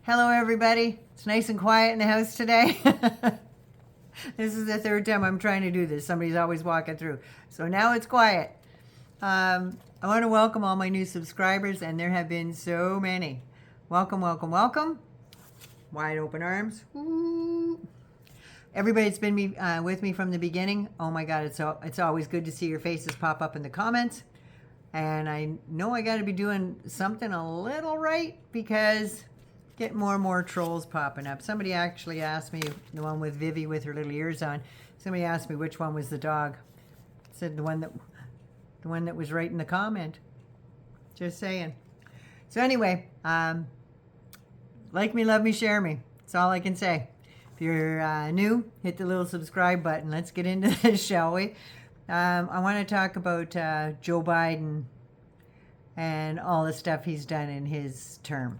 Hello, everybody. It's nice and quiet in the house today. This is the third time I'm trying to do this. Somebody's always walking through. So now it's quiet. I want to welcome all my new subscribers, and there have been so many. Welcome, welcome, welcome. Wide open arms. Ooh. Everybody that's been with me from the beginning, oh my God, it's always good to see your faces pop up in the comments. And I know I got to be doing something a little right because get more and more trolls popping up. Somebody actually asked me, the one with Vivi with her little ears on, somebody asked me which one was the dog. I said the one that was right in the comment. Just saying. So anyway, like me, love me, share me. That's all I can say. If you're new, hit the little subscribe button. Let's get into this, shall we? I want to talk about Joe Biden and all the stuff he's done in his term.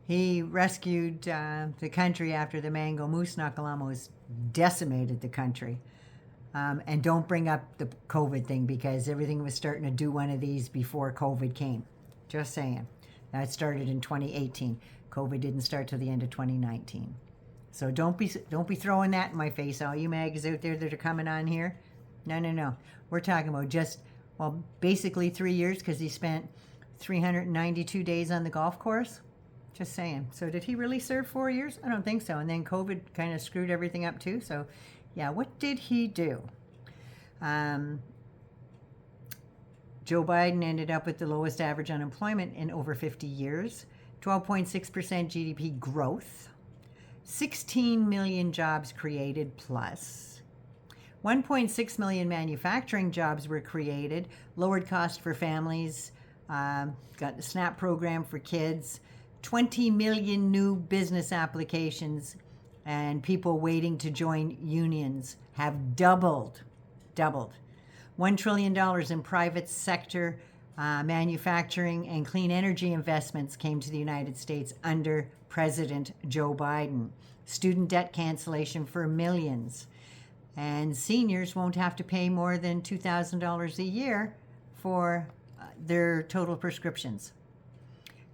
He rescued the country after the mango moose knuckle almost decimated the country. And don't bring up the COVID thing because everything was starting to do one of these before COVID came. Just saying. That started in 2018. COVID didn't start till the end of 2019. So don't be throwing that in my face, all you mags out there that are coming on here. No. We're talking about basically 3 years because he spent 392 days on the golf course. Just saying. So did he really serve 4 years? I don't think so. And then COVID kind of screwed everything up too. So yeah, what did he do? Joe Biden ended up with the lowest average unemployment in over 50 years, 12.6% GDP growth, 16 million jobs created plus, 1.6 million manufacturing jobs were created, lowered cost for families, got the SNAP program for kids, 20 million new business applications, and people waiting to join unions have doubled. $1 trillion in private sector manufacturing and clean energy investments came to the United States under President Joe Biden. Student debt cancellation for millions. And seniors won't have to pay more than $2,000 a year for their total prescriptions.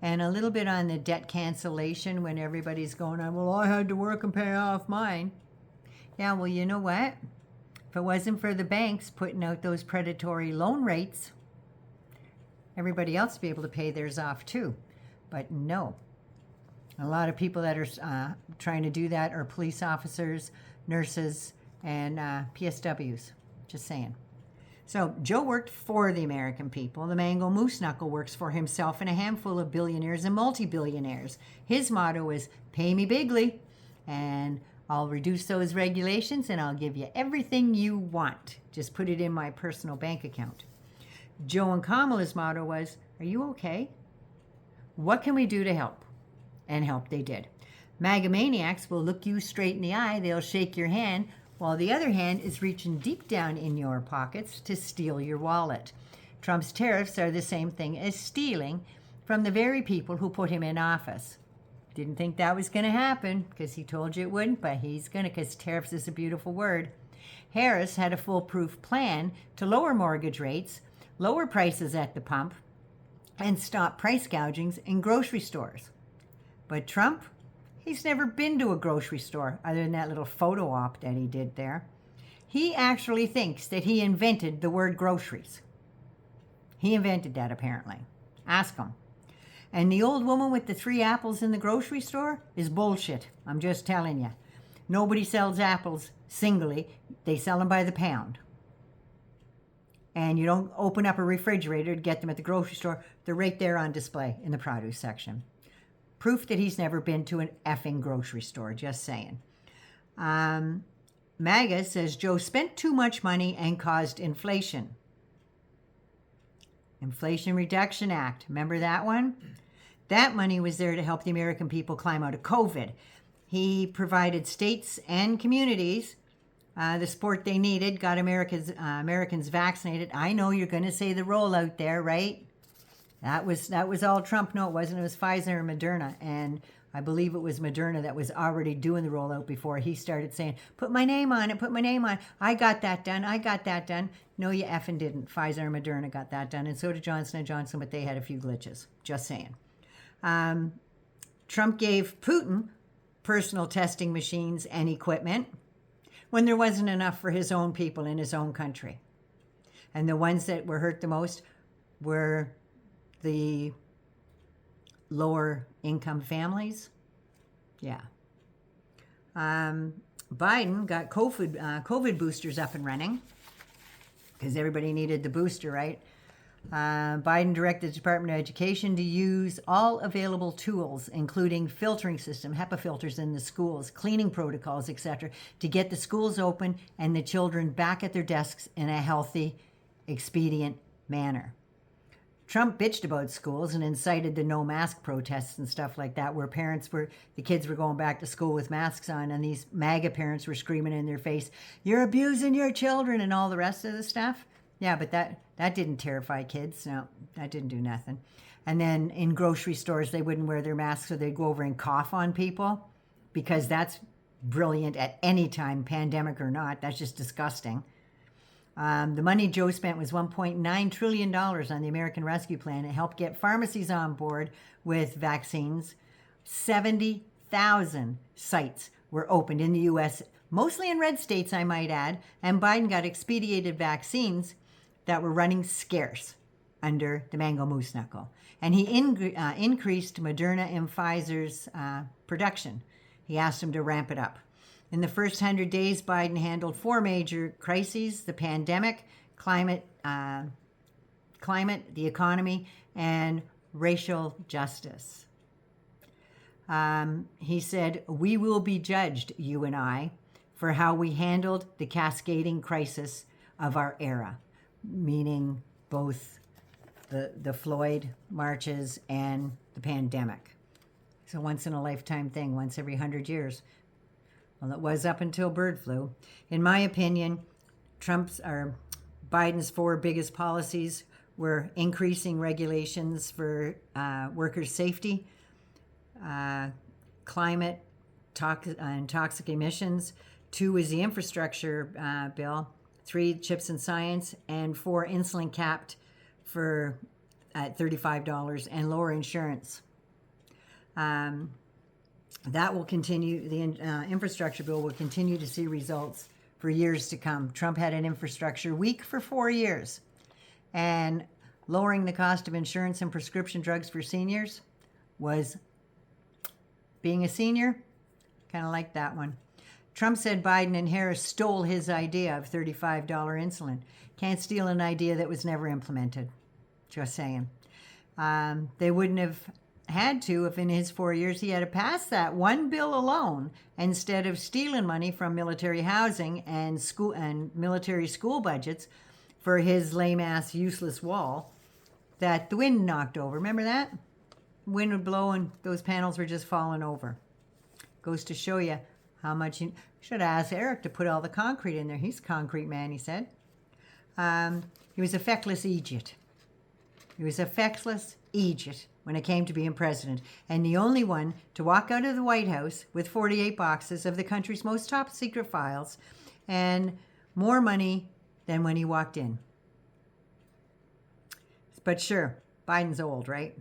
And a little bit on the debt cancellation when everybody's going on, well, I had to work and pay off mine. Yeah, well, you know what? If it wasn't for the banks putting out those predatory loan rates, everybody else would be able to pay theirs off too. But no. A lot of people that are trying to do that are police officers, nurses, and PSWs. Just saying. So Joe worked for the American people. The mango moose knuckle works for himself and a handful of billionaires and multi-billionaires. His motto is, pay me bigly, and I'll reduce those regulations and I'll give you everything you want. Just put it in my personal bank account. Joe and Kamala's motto was, are you okay? What can we do to help? And help they did. MAGA maniacs will look you straight in the eye. They'll shake your hand, while the other hand is reaching deep down in your pockets to steal your wallet. Trump's tariffs are the same thing as stealing from the very people who put him in office. Didn't think that was going to happen because he told you it wouldn't, but he's going to because tariffs is a beautiful word. Harris had a foolproof plan to lower mortgage rates, lower prices at the pump, and stop price gougings in grocery stores. But Trump, he's never been to a grocery store other than that little photo op that he did there. He actually thinks that he invented the word groceries. He invented that apparently. Ask him. And the old woman with the 3 apples in the grocery store is bullshit. I'm just telling you. Nobody sells apples singly. They sell them by the pound. And you don't open up a refrigerator to get them at the grocery store. They're right there on display in the produce section. Proof that he's never been to an effing grocery store. Just saying. MAGA says Joe spent too much money and caused inflation. Inflation Reduction Act. Remember that one? That money was there to help the American people climb out of COVID. He provided states and communities the support they needed, got Americans vaccinated. I know you're going to say the rollout there, right? That was all Trump. No, it wasn't. It was Pfizer and Moderna. And I believe it was Moderna that was already doing the rollout before he started saying, put my name on it, put my name on it. I got that done. No, you effing didn't. Pfizer and Moderna got that done. And so did Johnson & Johnson, but they had a few glitches. Just saying. Trump gave Putin personal testing machines and equipment when there wasn't enough for his own people in his own country. And the ones that were hurt the most were the lower income families. Yeah. Biden got COVID boosters up and running because everybody needed the booster, right? Biden directed the Department of Education to use all available tools, including filtering system, HEPA filters in the schools, cleaning protocols, etc., to get the schools open and the children back at their desks in a healthy, expedient manner. Trump bitched about schools and incited the no mask protests and stuff like that, where the kids were going back to school with masks on, and these MAGA parents were screaming in their face, "You're abusing your children," and all the rest of the stuff. Yeah, but that didn't terrify kids. No, that didn't do nothing. And then in grocery stores, they wouldn't wear their masks, so they'd go over and cough on people, because that's brilliant at any time, pandemic or not. That's just disgusting. The money Joe spent was $1.9 trillion on the American Rescue Plan. It helped get pharmacies on board with vaccines. 70,000 sites were opened in the U.S., mostly in red states, I might add, and Biden got expedited vaccines that were running scarce under the mango moose knuckle. And he increased Moderna and Pfizer's production. He asked them to ramp it up. In the first 100 days, Biden handled 4 major crises: the pandemic, climate, the economy, and racial justice. He said, "We will be judged, you and I, for how we handled the cascading crisis of our era," meaning both the Floyd marches and the pandemic. It's a once-in-a-lifetime thing, once every 100 years. Well, it was up until bird flu. In my opinion, Biden's 4 biggest policies were increasing regulations for workers' safety, climate, and toxic emissions. 2 is the infrastructure bill. 3, chips and science, and 4, insulin capped at $35 and lower insurance. That will continue. The infrastructure bill will continue to see results for years to come. Trump had an infrastructure week for 4 years. And lowering the cost of insurance and prescription drugs for seniors was, being a senior, kind of like that one. Trump said Biden and Harris stole his idea of $35 insulin. Can't steal an idea that was never implemented. Just saying. They wouldn't have had to if in his 4 years he had to pass that one bill alone instead of stealing money from military housing and school and military school budgets for his lame-ass useless wall that the wind knocked over. Remember that? Wind would blow and those panels were just falling over. Goes to show you how much you should ask Eric to put all the concrete in there. He's a concrete man, he said. He was a feckless idiot. He was a feckless idiot when it came to being president, and the only one to walk out of the White House with 48 boxes of the country's most top secret files and more money than when he walked in. But sure, Biden's old, right?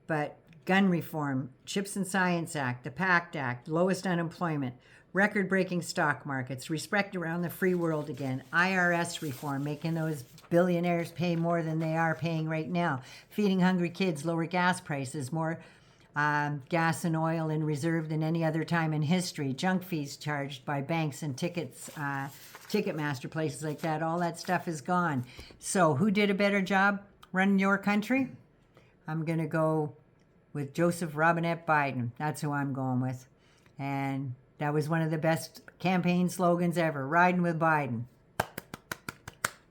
But gun reform, Chips and Science Act, the PACT Act, lowest unemployment, record-breaking stock markets, respect around the free world again, IRS reform, making those billionaires pay more than they are paying right now, feeding hungry kids, lower gas prices, more gas and oil in reserve than any other time in history, junk fees charged by banks and Ticketmaster, places like that. All that stuff is gone. So who did a better job running your country? I'm going to go with Joseph Robinette Biden. That's who I'm going with. And that was one of the best campaign slogans ever, riding with Biden.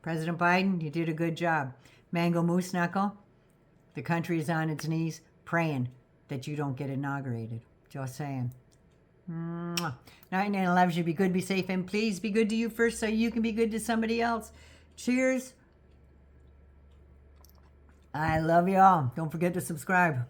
President Biden, you did a good job. Mango Moose Knuckle, the country is on its knees praying that you don't get inaugurated. Just saying. 99 loves you. Be good, be safe, and please be good to you first so you can be good to somebody else. Cheers. I love you all. Don't forget to subscribe.